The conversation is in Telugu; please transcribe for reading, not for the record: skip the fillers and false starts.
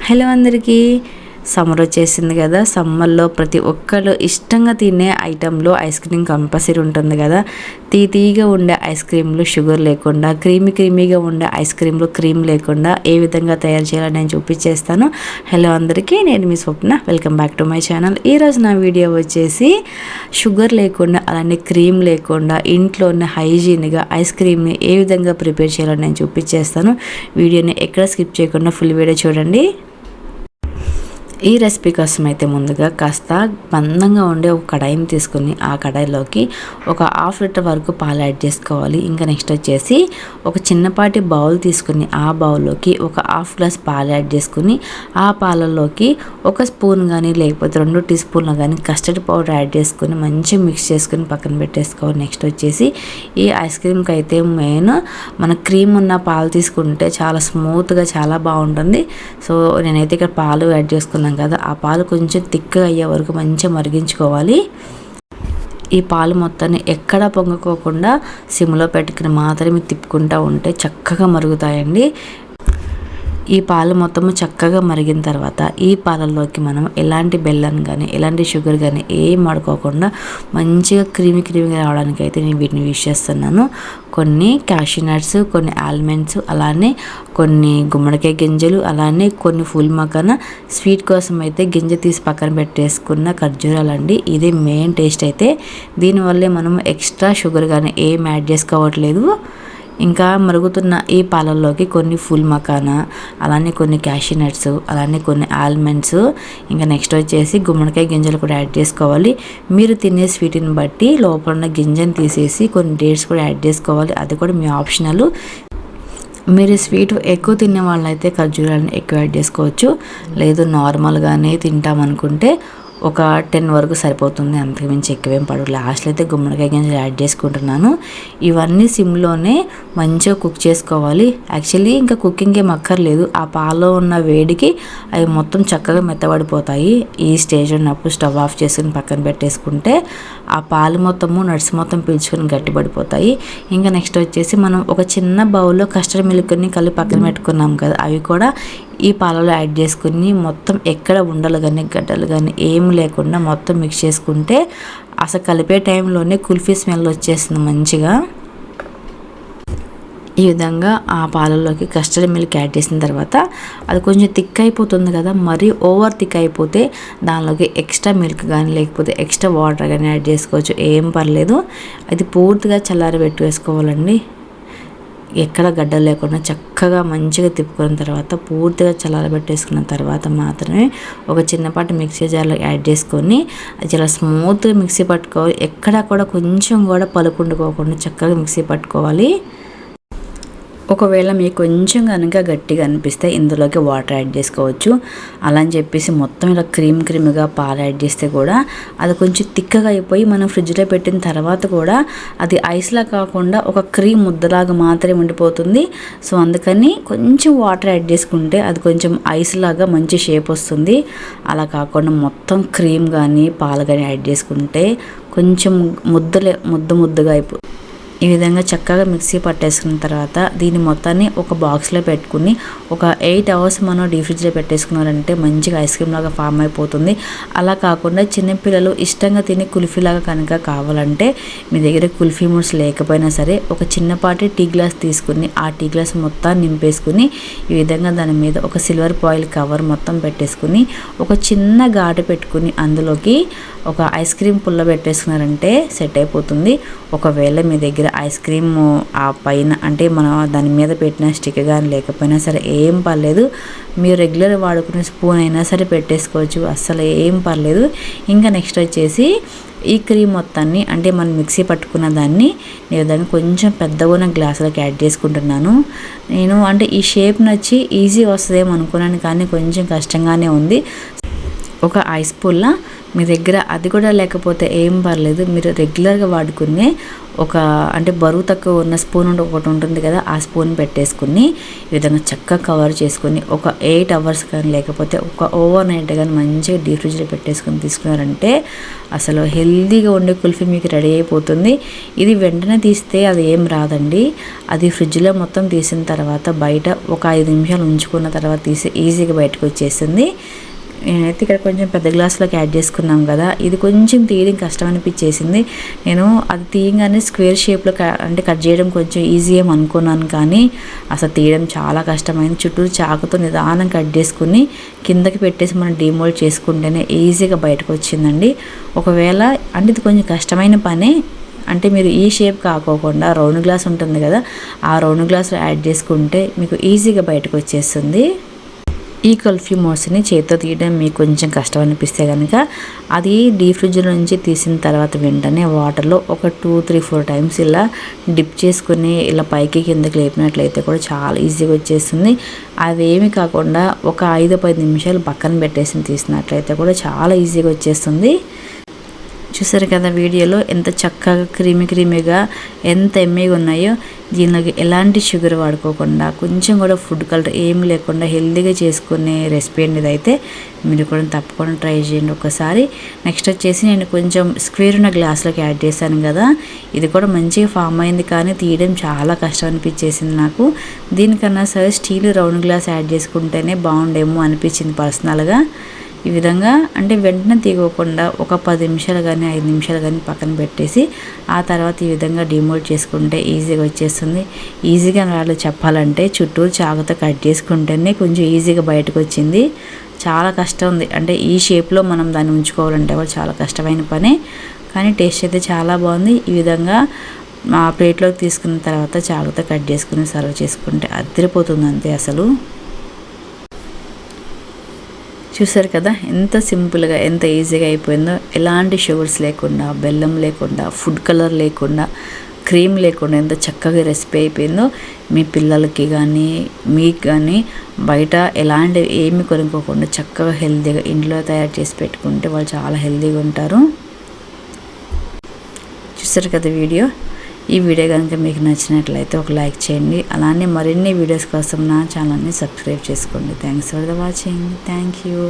హలో అందరికీ. సమ్మర్ వచ్చేసింది కదా. సమ్మర్లో ప్రతి ఒక్కరు ఇష్టంగా తినే ఐటెంలో ఐస్ క్రీమ్ కంపల్సరీ ఉంటుంది కదా. తీగా ఉండే ఐస్ క్రీమ్లు షుగర్ లేకుండా, క్రీమీగా ఉండే ఐస్ క్రీమ్లు క్రీమ్ లేకుండా ఏ విధంగా తయారు చేయాలో నేను చూపించేస్తాను. హలో అందరికీ, నేను మీ Swapna. Welcome back to my channel. ఈరోజు నా వీడియో వచ్చేసి షుగర్ లేకుండా అలానే క్రీమ్ లేకుండా ఇంట్లోనే హైజీన్గా ఐస్ క్రీమ్ని ఏ విధంగా ప్రిపేర్ చేయాలో నేను చూపించేస్తాను. వీడియోని ఎక్కడ స్కిప్ చేయకుండా ఫుల్ వీడియో చూడండి. ఈ రెసిపీ కోసం అయితే ముందుగా కాస్త మందంగా ఉండే ఒక కడాయిని తీసుకుని ఆ కడాయిలోకి ఒక 1/2 లీటర్ వరకు పాలు యాడ్ చేసుకోవాలి. ఇంకా నెక్స్ట్ వచ్చేసి ఒక చిన్నపాటి బౌల్ తీసుకుని ఆ బౌల్లోకి ఒక 1/2 గ్లాస్ పాలు యాడ్ చేసుకుని ఆ పాలల్లోకి 1 స్పూన్ కానీ లేకపోతే 2 టీ స్పూన్లు కానీ కస్టర్డ్ పౌడర్ యాడ్ చేసుకుని మంచిగా మిక్స్ చేసుకుని పక్కన పెట్టేసుకోవాలి. నెక్స్ట్ వచ్చేసి ఈ ఐస్ క్రీమ్కి అయితే మెయిన్ మన క్రీమ్ ఉన్న పాలు తీసుకుంటే చాలా స్మూత్గా చాలా బాగుంటుంది. సో నేనైతే ఇక్కడ పాలు యాడ్ చేసుకున్నాను కదా, ఆ పాలు కొంచెం థిక్గా అయ్యే వరకు మంచిగా మరిగించుకోవాలి. ఈ పాలు మొత్తాన్ని ఎక్కడా పొంగకోకుండా సిమ్లో పెట్టుకుని మాత్రమే తిప్పుకుంటూ ఉంటే చక్కగా మరుగుతాయండి. ఈ పాలు మొత్తము చక్కగా మరిగిన తర్వాత ఈ పాలల్లోకి మనం ఎలాంటి బెల్లం కానీ ఎలాంటి షుగర్ కానీ ఏం వాడుకోకుండా మంచిగా క్రీమీగా రావడానికి అయితే నేను వీటిని యూజ్ చేస్తున్నాను. కొన్ని క్యాష్యూ నట్స్, కొన్ని ఆల్మండ్స్, అలానే కొన్ని గుమ్మడికాయ గింజలు, అలానే కొన్ని ఫుల్ మకాన స్వీట్ కోసం అయితే గింజ తీసి పక్కన పెట్టేసుకున్న ఖర్జూరాలండి. ఇది మెయిన్ టేస్ట్ అయితే. దీనివల్లే మనం ఎక్స్ట్రా షుగర్ కానీ ఏం యాడ్ చేసుకోవట్లేదు. ఇంకా మరుగుతున్న ఈ పాలల్లోకి కొన్ని ఫుల్ మకానా, అలానే కొన్ని క్యాష్యూ నట్స్, అలానే కొన్ని ఆల్మండ్స్, ఇంకా నెక్స్ట్ వచ్చేసి గుమ్మడికాయ గింజలు కూడా యాడ్ చేసుకోవాలి. మీరు తినే స్వీట్ని బట్టి లోపల ఉన్న గింజను తీసేసి కొన్ని డేట్స్ కూడా యాడ్ చేసుకోవాలి. అది కూడా మీ ఆప్షనల్. మీరు స్వీట్ ఎక్కువ తినే వాళ్ళైతే ఖర్జూరాలను ఎక్కువ యాడ్ చేసుకోవచ్చు. లేదు నార్మల్గానే తింటామనుకుంటే ఒక 10 వరకు సరిపోతుంది, అంతకుమించి ఎక్కువేం పడవు. లాస్ట్లో అయితే గుమ్మడికాయ గింజలు యాడ్ చేసుకుంటున్నాను. ఇవన్నీ సిమ్లోనే మంచిగా కుక్ చేసుకోవాలి. యాక్చువల్లీ ఇంకా కుకింగ్ ఏం అక్కర్లేదు, ఆ పాలలో ఉన్న వేడికి అవి మొత్తం చక్కగా మెత్తబడిపోతాయి. ఈ స్టేజ్ ఉన్నప్పుడు స్టవ్ ఆఫ్ చేసుకుని పక్కన పెట్టేసుకుంటే ఆ పాలు మొత్తము నట్స్ మొత్తం పీల్చుకొని గట్టిపడిపోతాయి. ఇంకా నెక్స్ట్ వచ్చేసి మనం ఒక చిన్న బౌల్లో కస్టర్డ్ మిల్క్ని కలిపి పక్కన పెట్టుకున్నాం కదా, అవి కూడా ఈ పాలలో యాడ్ చేసుకుని మొత్తం ఎక్కడ ఉండలు కానీ గడ్డలు కానీ ఏం లేకుండా మొత్తం మిక్స్ చేసుకుంటే అసలు కలిపే టైంలోనే కుల్ఫీ స్మెల్ వచ్చేస్తుంది మంచిగా. ఈ విధంగా ఆ పాలల్లోకి కస్టర్డ్ మిల్క్ యాడ్ చేసిన తర్వాత అది కొంచెం థిక్ అయిపోతుంది కదా, మరీ ఓవర్ థిక్ అయిపోతే దానిలోకి ఎక్స్ట్రా మిల్క్ కానీ లేకపోతే ఎక్స్ట్రా వాటర్ కానీ యాడ్ చేసుకోవచ్చు, ఏం పర్లేదు. అది పూర్తిగా చల్లారి పెట్టి వేసుకోవాలండి. ఎక్కడ గడ్డలు లేకుండా చక్కగా మంచిగా తిప్పుకున్న తర్వాత పూర్తిగా చల్లారబెట్టేసుకున్న తర్వాత మాత్రమే ఒక చిన్నపాటి మిక్సీ జార్లో యాడ్ చేసుకొని చాలా స్మూత్గా మిక్సీ పట్టుకోవాలి. ఎక్కడా కూడా కొంచెం కూడా పలుకుండుకోకుండా చక్కగా మిక్సీ పట్టుకోవాలి. ఒకవేళ మీకు కొంచెం కనుక గట్టిగా అనిపిస్తే ఇందులోకి వాటర్ యాడ్ చేసుకోవచ్చు. అలా అని చెప్పేసి మొత్తం ఇలా క్రీమ్గా పాలు యాడ్ చేస్తే కూడా అది కొంచెం థిక్గా అయిపోయి మనం ఫ్రిడ్జ్లో పెట్టిన తర్వాత కూడా అది ఐస్లా కాకుండా ఒక క్రీమ్ ముద్దలాగా మాత్రమే ఉండిపోతుంది. సో అందుకని కొంచెం వాటర్ యాడ్ చేసుకుంటే అది కొంచెం ఐస్ లాగా మంచి షేప్ వస్తుంది. అలా కాకుండా మొత్తం క్రీమ్ కానీ పాలు కానీ యాడ్ చేసుకుంటే కొంచెం ముద్దగా అయిపోతుంది. ఈ విధంగా చక్కగా మిక్సీ పట్టేసుకున్న తర్వాత దీన్ని మొత్తాన్ని ఒక బాక్స్లో పెట్టుకుని ఒక 8 అవర్స్ మనం డీప్ ఫ్రిడ్జ్లో పెట్టేసుకున్నారంటే మంచిగా ఐస్ క్రీమ్ లాగా ఫామ్ అయిపోతుంది. అలా కాకుండా చిన్నపిల్లలు ఇష్టంగా తినే కుల్ఫీలాగా కనుక కావాలంటే మీ దగ్గర కుల్ఫీ మూడ్స్ లేకపోయినా సరే ఒక చిన్నపాటి టీ గ్లాస్ తీసుకుని ఆ టీ గ్లాస్ మొత్తాన్ని నింపేసుకుని ఈ విధంగా దాని మీద ఒక సిల్వర్ ఫాయిల్ కవర్ మొత్తం పెట్టేసుకుని ఒక చిన్న ఘాటు పెట్టుకుని అందులోకి ఒక ఐస్ క్రీమ్ పుల్ల పెట్టేసుకున్నారంటే సెట్ అయిపోతుంది. ఒకవేళ మీ దగ్గర ఐస్ క్రీమ్ ఆ పైన అంటే మనం దాని మీద పెట్టిన స్టిక్ కానీ లేకపోయినా సరే ఏం పర్లేదు, మీరు రెగ్యులర్ వాడుకునే స్పూన్ అయినా సరే పెట్టేసుకోవచ్చు, అస్సలు ఏం పర్లేదు. ఇంకా నెక్స్ట్ వచ్చేసి ఈ క్రీమ్ మొత్తాన్ని అంటే మనం మిక్సీ పట్టుకున్న దాన్ని ఈ విధంగా కొంచెం పెద్దగా ఉన్న గ్లాసులోకి యాడ్ చేసుకుంటున్నాను. నేను అంటే ఈ షేప్ నచ్చి ఈజీ వస్తుందేమో అనుకున్నాను, కానీ కొంచెం కష్టంగానే ఉంది. ఒక ఐస్ పుల్ల మీ దగ్గర అది కూడా లేకపోతే ఏం పర్లేదు, మీరు రెగ్యులర్గా వాడుకునే ఒక అంటే బరువు తక్కువ ఉన్న స్పూన్ ఒకటి ఉంటుంది కదా, ఆ స్పూన్ పెట్టేసుకుని ఈ విధంగా చక్కగా కవర్ చేసుకుని ఒక 8 అవర్స్ కానీ లేకపోతే ఒక ఓవర్ నైట్ కానీ మంచిగా డీప్ ఫ్రిడ్జ్లో పెట్టేసుకొని తీసుకున్నారంటే అసలు హెల్తీగా ఉండే కుల్ఫీ మీకు రెడీ అయిపోతుంది. ఇది వెంటనే తీస్తే అది ఏం రాదండి. అది ఫ్రిడ్జ్లో మొత్తం తీసిన తర్వాత బయట ఒక 5 నిమిషాలు ఉంచుకున్న తర్వాత తీసి ఈజీగా బయటకు వచ్చేస్తుంది. నేనైతే ఇక్కడ కొంచెం పెద్ద గ్లాసులోకి యాడ్ చేసుకున్నాం కదా, ఇది కొంచెం తీయడం కష్టం అనిపించేసింది. నేను అది తీయగానే స్క్వేర్ షేప్లో అంటే కట్ చేయడం కొంచెం ఈజీ ఏం అనుకున్నాను, కానీ అసలు తీయడం చాలా కష్టమైంది. చుట్టూ చాకుతో నిదానం కట్ చేసుకుని కిందకి పెట్టేసి మనం డీమోల్డ్ చేసుకుంటేనే ఈజీగా బయటకు వచ్చిందండి. ఒకవేళ అంటే ఇది కొంచెం కష్టమైన పనే, అంటే మీరు ఈ షేప్ కాకోకుండా రౌండ్ గ్లాస్ ఉంటుంది కదా, ఆ రౌండ్ గ్లాస్లో యాడ్ చేసుకుంటే మీకు ఈజీగా బయటకు వచ్చేస్తుంది. ఈ కుల్ఫీ మోడ్స్ని చేతితో తీయడం మీకు కొంచెం కష్టం అనిపిస్తే కనుక అది డీప్ ఫ్రిడ్జ్ నుంచి తీసిన తర్వాత వెంటనే వాటర్లో ఒక 2-3-4 టైమ్స్ ఇలా డిప్ చేసుకుని ఇలా పైకి కిందకి లేపినట్లయితే కూడా చాలా ఈజీగా వచ్చేస్తుంది. అదేమి కాకుండా ఒక 5-10 నిమిషాలు పక్కన పెట్టేసి తీసినట్లయితే కూడా చాలా ఈజీగా వచ్చేస్తుంది. చూసారు కదా వీడియోలో ఎంత చక్కగా క్రీమీగా ఎంత ఎమ్మీగా ఉన్నాయో. దీనిలోకి ఎలాంటి షుగర్ వాడుకోకుండా కొంచెం కూడా ఫుడ్ కలర్ ఏం లేకుండా హెల్తీగా చేసుకునే రెసిపీ అండి ఇదైతే. మీరు కూడా తప్పకుండా ట్రై చేయండి ఒకసారి. నెక్స్ట్ వచ్చేసి నేను కొంచెం స్క్వేర్ ఉన్న గ్లాస్లోకి యాడ్ చేశాను కదా, ఇది కూడా మంచిగా ఫామ్ అయింది కానీ తీయడం చాలా కష్టం అనిపించేసింది నాకు. దీనికన్నా సరే స్టీల్ రౌండ్ గ్లాస్ యాడ్ చేసుకుంటేనే బాగుండేమో అనిపించింది పర్సనల్గా. ఈ విధంగా అంటే వెంటనే తీయకుండా ఒక 10 నిమిషాలు కానీ 5 నిమిషాలు కానీ పక్కన పెట్టేసి ఆ తర్వాత ఈ విధంగా డిమోల్డ్ చేసుకుంటే ఈజీగా వచ్చేస్తుంది. ఈజీగా వాళ్ళు చెప్పాలంటే చుట్టూ చాకుతో కట్ చేసుకుంటేనే కొంచెం ఈజీగా బయటకు వచ్చింది. చాలా కష్టం ఉంది, అంటే ఈ షేప్లో మనం దాన్ని ఉంచుకోవాలంటే కూడా చాలా కష్టమైన పనే, కానీ టేస్ట్ అయితే చాలా బాగుంది. ఈ విధంగా మా ప్లేట్లోకి తీసుకున్న తర్వాత చాకుతో కట్ చేసుకుని సర్వ్ చేసుకుంటే అదిరిపోతుంది అంతే అసలు. చూసారు కదా ఎంత సింపుల్గా ఎంత ఈజీగా అయిపోయిందో. ఎలాంటి షుగర్స్ లేకుండా, బెల్లం లేకుండా, ఫుడ్ కలర్ లేకుండా, క్రీమ్ లేకుండా ఎంత చక్కగా రెసిపీ అయిపోయిందో. మీ పిల్లలకి కానీ మీకు కానీ బయట ఎలాంటి ఏమి కొనుక్కోకుండా చక్కగా హెల్తీగా ఇంట్లో తయారు చేసి పెట్టుకుంటే వాళ్ళు చాలా హెల్తీగా ఉంటారు. చూసారు కదా వీడియో. ఈ వీడియో కనుక మీకు నచ్చినట్లయితే ఒక లైక్ చేయండి. అలానే మరిన్ని వీడియోస్ కోసం నా ఛానల్ని సబ్స్క్రైబ్ చేసుకోండి. Thanks for the watching. Thank you.